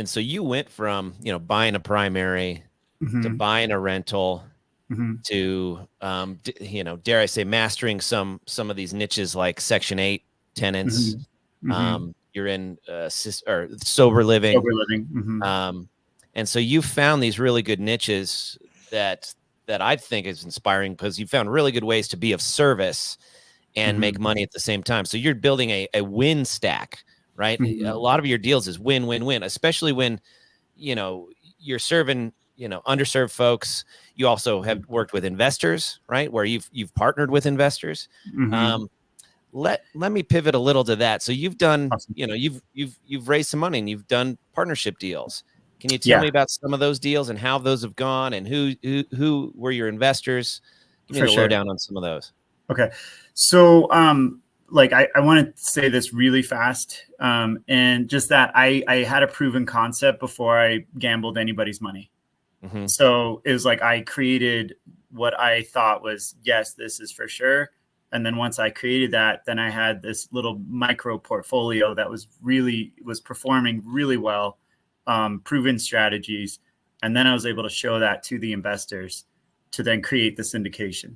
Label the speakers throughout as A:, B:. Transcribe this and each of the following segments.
A: And so you went from, buying a primary to buying a rental to, dare I say, mastering some of these niches like Section 8 tenants. You're in or sober living.
B: Sober living.
A: And so you found these really good niches that I think is inspiring, because you found really good ways to be of service and make money at the same time. So you're building a win stack, right? A lot of your deals is win, win, win, especially when, you're serving, underserved folks. You also have worked with investors, right? Where you've partnered with investors. Let me pivot a little to that. So you've done,
B: Awesome.
A: you've raised some money and you've done partnership deals. Can you tell
B: Yeah,
A: me about some of those deals and how those have gone, and who were your investors? Give me
B: for
A: the
B: sure.
A: lowdown on some of those.
B: Okay. So, like, I want to say this really fast. And just that I had a proven concept before I gambled anybody's money. So it was like, I created what I thought was, yes, this is for sure. And then once I created that, then I had this little micro portfolio that was performing really well, proven strategies. And then I was able to show that to the investors to then create the syndication.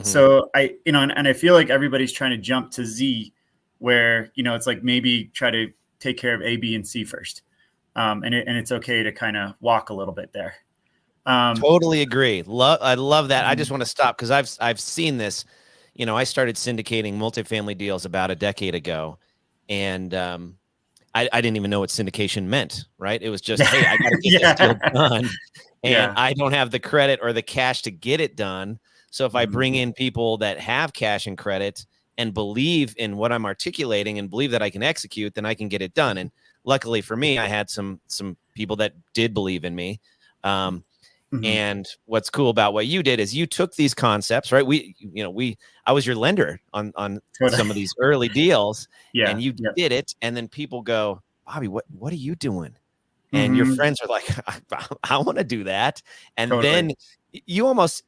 B: So and I feel like everybody's trying to jump to Z, where, it's like, maybe try to take care of A, B, and C first. And it's okay to kind of walk a little bit there.
A: Totally agree. I love that. I just want to stop because I've seen this. I started syndicating multifamily deals about a decade ago, and I didn't even know what syndication meant. Right? It was just, hey, I got to get this deal done, and I don't have the credit or the cash to get it done. So if I bring in people that have cash and credit and believe in what I'm articulating and believe that I can execute, then I can get it done. And luckily for me, I had some people that did believe in me. And what's cool about what you did is you took these concepts, right? I was your lender on some of these early deals, and you did it. And then people go, Bobby, what are you doing? And your friends are like, I want to do that. And then you almost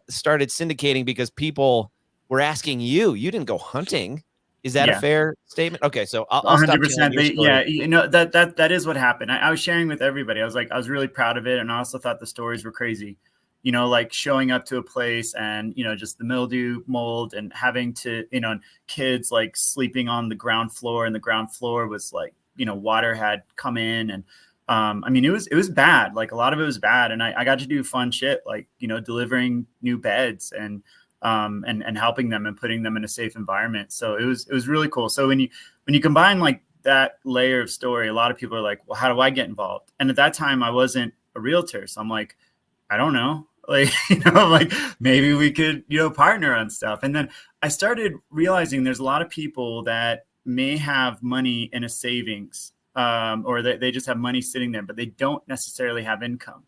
A: started syndicating because people were asking you. You didn't go hunting. Is that a fair statement? Okay, so I'll stop telling
B: 100%.
A: your story.
B: Yeah, that is what happened. I was sharing with everybody. I was really proud of it, and I also thought the stories were crazy. Like showing up to a place and just the mildew, mold, and having to kids like sleeping on the ground floor, and the ground floor was like water had come in, and I mean, it was bad. Like, a lot of it was bad, and I got to do fun shit, like delivering new beds and helping them and putting them in a safe environment. So it was really cool. So when you combine like that layer of story, a lot of people are like, well, how do I get involved? And at that time I wasn't a realtor. So I'm like, I don't know. Like, like, maybe we could, partner on stuff. And then I started realizing there's a lot of people that may have money in a savings, or they just have money sitting there, but they don't necessarily have income.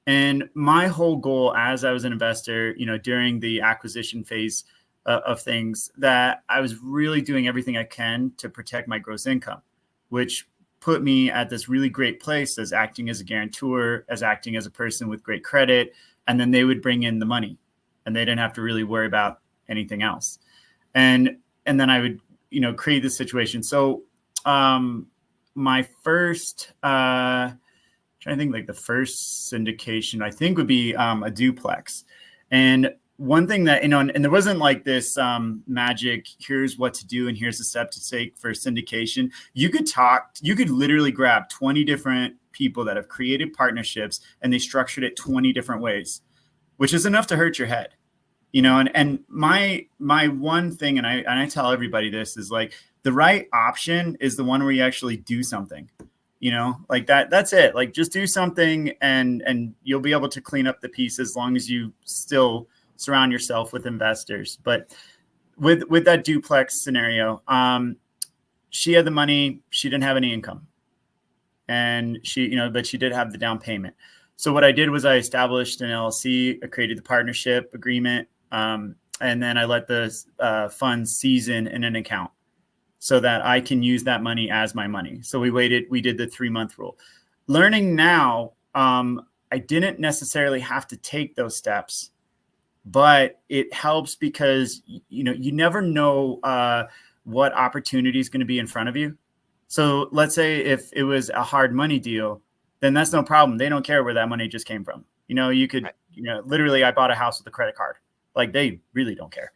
B: And my whole goal as I was an investor, during the acquisition phase of things, that I was really doing everything I can to protect my gross income, which put me at this really great place as acting as a guarantor, as acting as a person with great credit. And then they would bring in the money and they didn't have to really worry about anything else. And then I would, create this situation. So my first, trying to think, like the first syndication, I think, would be a duplex. And one thing that, and there wasn't like this magic, here's what to do and here's the step to take for syndication. You could literally grab 20 different people that have created partnerships and they structured it 20 different ways, which is enough to hurt your head. And my one thing, and I tell everybody this, is like, the right option is the one where you actually do something. Like that's it. Like, just do something and you'll be able to clean up the pieces, as long as you still surround yourself with investors. But with that duplex scenario, she had the money, she didn't have any income, and but she did have the down payment. So what I did was I established an LLC, I created the partnership agreement, and then I let the funds season in an account, so that I can use that money as my money. So we did the 3-month rule. Learning now, I didn't necessarily have to take those steps, but it helps because, you never know what opportunity is going to be in front of you. So let's say if it was a hard money deal, then that's no problem. They don't care where that money just came from. You could,
A: Right.
B: literally I bought a house with a credit card. Like they really don't care.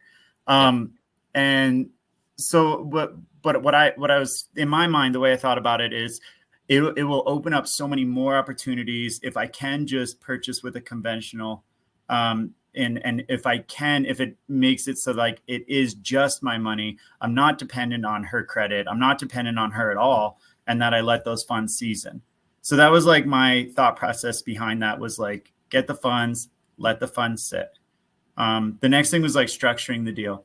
A: Yep.
B: And so, but what I was in my mind, the way I thought about it is it will open up so many more opportunities if I can just purchase with a conventional. And if it makes it so like it is just my money, I'm not dependent on her credit. I'm not dependent on her at all. And that I let those funds season. So that was like my thought process behind that was like, get the funds, let the funds sit. The next thing was like structuring the deal.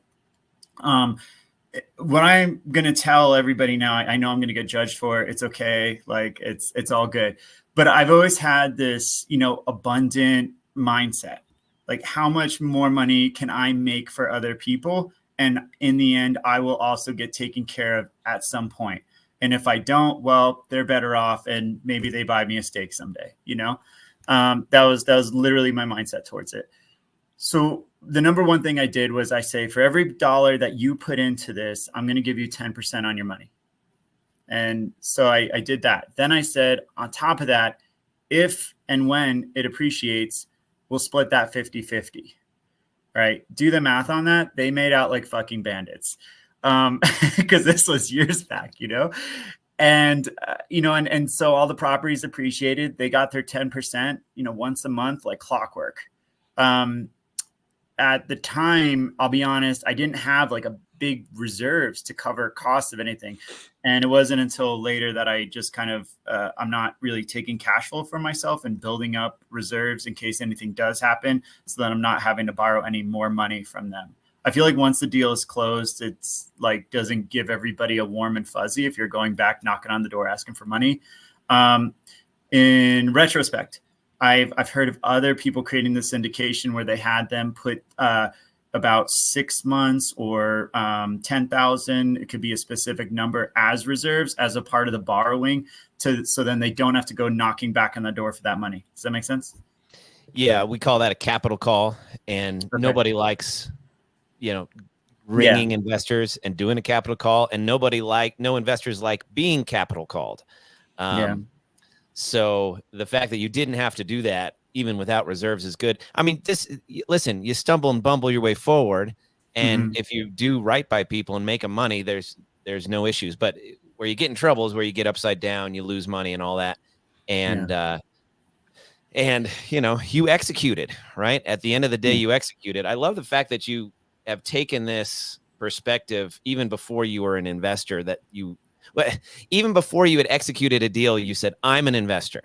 B: What I'm going to tell everybody now, I know I'm going to get judged for it. It's okay. Like it's all good. But I've always had this, abundant mindset. Like how much more money can I make for other people? And in the end, I will also get taken care of at some point. And if I don't, well, they're better off and maybe they buy me a steak someday, that was literally my mindset towards it. So the number one thing I did was I say, for every dollar that you put into this, I'm going to give you 10% on your money. And so I did that. Then I said, on top of that, if and when it appreciates, we'll split that 50-50, right? Do the math on that. They made out like fucking bandits. Because this was years back, and, and so all the properties appreciated, they got their 10%, once a month, like clockwork. At the time, I'll be honest, I didn't have like a big reserves to cover costs of anything. And it wasn't until later that I just kind of, I'm not really taking cash flow for myself and building up reserves in case anything does happen so that I'm not having to borrow any more money from them. I feel like once the deal is closed, it's like doesn't give everybody a warm and fuzzy if you're going back, knocking on the door, asking for money. In retrospect, I've heard of other people creating the syndication where they had them put about 6 months or 10,000. It could be a specific number as reserves as a part of the borrowing so then they don't have to go knocking back on the door for that money. Does that make sense?
A: Yeah, we call that a capital call, and
B: Okay.
A: nobody likes, ringing investors and doing a capital call, and no investors like being capital called. So the fact that you didn't have to do that even without reserves is good. I mean, listen, you stumble and bumble your way forward. And if you do right by people and make them money, there's no issues. But where you get in trouble is where you get upside down, you lose money and all that. And, you executed, right? At the end of the day, you executed. I love the fact that you have taken this perspective even before you were an investor, even before you had executed a deal, you said, I'm an investor.